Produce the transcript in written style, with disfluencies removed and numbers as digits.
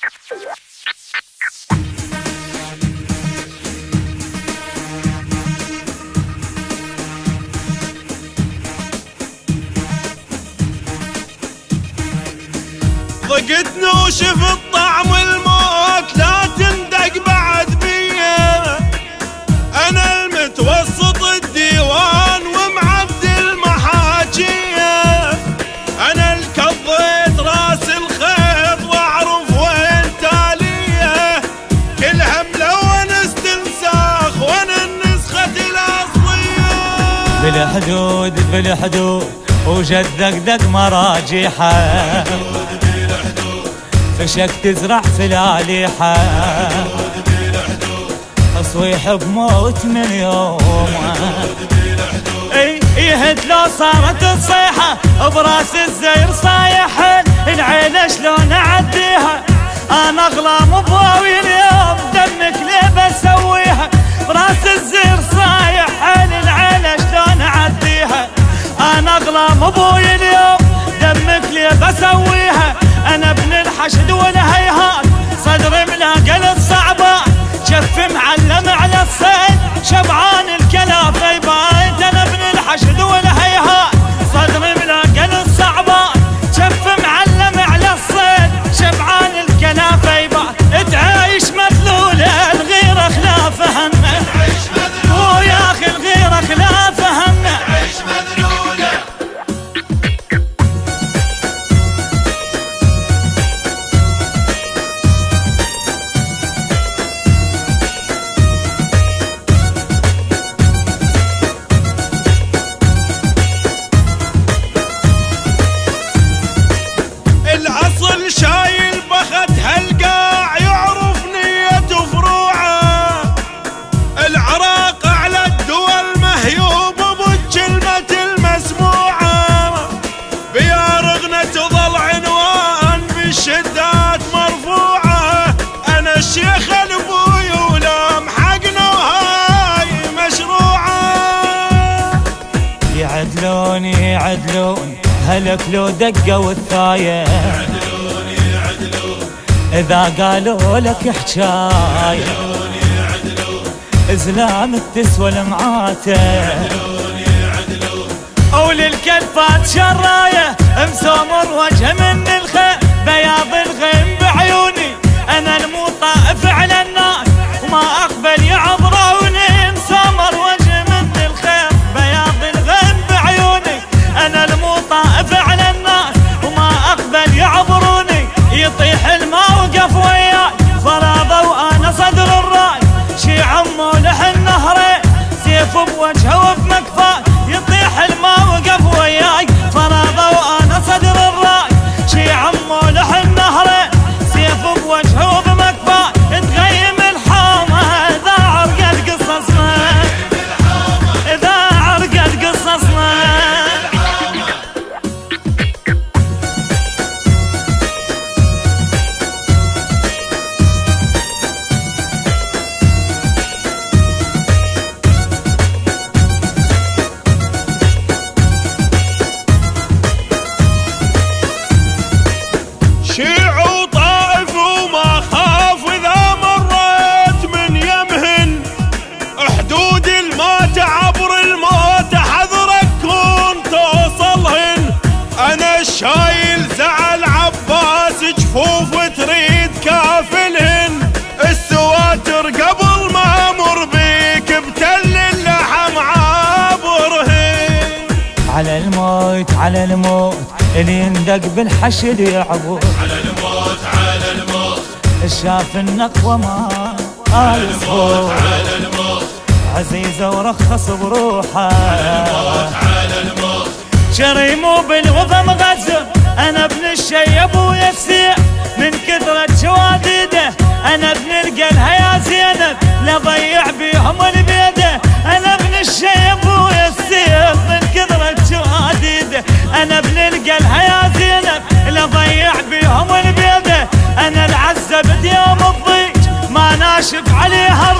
ضقت نوشف الطعم الموت لا تندق بعد بيه. انا المتوسط الديوان ومعد المحاجيه. انا الكضيت راس الخيط واعرف وين تاليه. كل همله وانا استنساخ وانا النسخه الاصليه. بالحدود بالحدود وجد دق مراجيحه. فشك تزرع فلاليحه. صويح بموت من يوم. يهد لو صارت الصيحة براس الزير صايح. العيلة شلون اعديها انا اغلام بواوي اليوم. دمك ليه بسويها براس الزير صايح. العيلة شلون اعديها انا اغلام ابوي اليوم. دمك ليه بسويها انا ابن الحشد والهيهات. صدري ملاقى الصعبات شف معلم على الصيد. شبعان الكلافه يبايت انا ابن الحشد والهيهات. صدري ملاقى الصعبات شف معلم على الصيد. شبعان الكلافه يبايت. تعيش مذلوله الغيره خلافه همه. ويا اخي الغيره خلافه همه. تعيش مذلوله. شايل بخت هالقاع يعرف نيته فروعه. العراق على الدول مهيوب بالكلمة المسموعة. بيارغنا تظل عنوان بالشدات مرفوعة. انا الشيخ الابوي ولام حقنا وهاي مشروعة. يعدلون يعدلون هلك لو دقوا الثاية. إذا قالوا لك حجاية إزلام تسوى المعاتة. وللكلفات شراية مسومر وجه من الخير. بياض الغيم بعيوني أنا المو طائف على الناس وما أقبل يعبروني. مسومر وجه من الخير. بياض الغيم بعيوني أنا المو طائف على الناس وما أقبل يعبروني. يطيح الماء وقف وياي فراضه وانا صدر الراي. شي عمو لحن نهري سيف بوجهه وبمكفاي. يطيح الماء وقف وياي فراضه وانا صدر الراي. شي عمو لحن نهري سيف بوجهه وبمكفاي. تغيم الحومه اذا عرقت قصصنا. اذا عرقت قصصنا. شيع وطائف وما خاف إذا مريت من يمهن. حدود الموت عبر الموت حذرك كون توصلهن. أنا الشايل زعل عباس جفوف تريد كافلهن. السواتر قبل ما أمر بيك بتل اللحم عابرهن. على الموت على الموت اللي يندق بالحشد يعبود. على الموت على الموت شاف النقوة ما الموت على الموت. عزيزة ورخص بروحه. على الموت على الموت. شريمو بالوفا مغزل انا ابن الشيب ويسيع. من كثرة جواديده انا ابن القلها يا زينب لضيع بيهم البيده. انا ابن الشيب ويسيع من كثرة جواديده انا ابن القلها يا زينب لضيع بيهم البيده. انا العزة بديوم الضيج ما ناشف عليها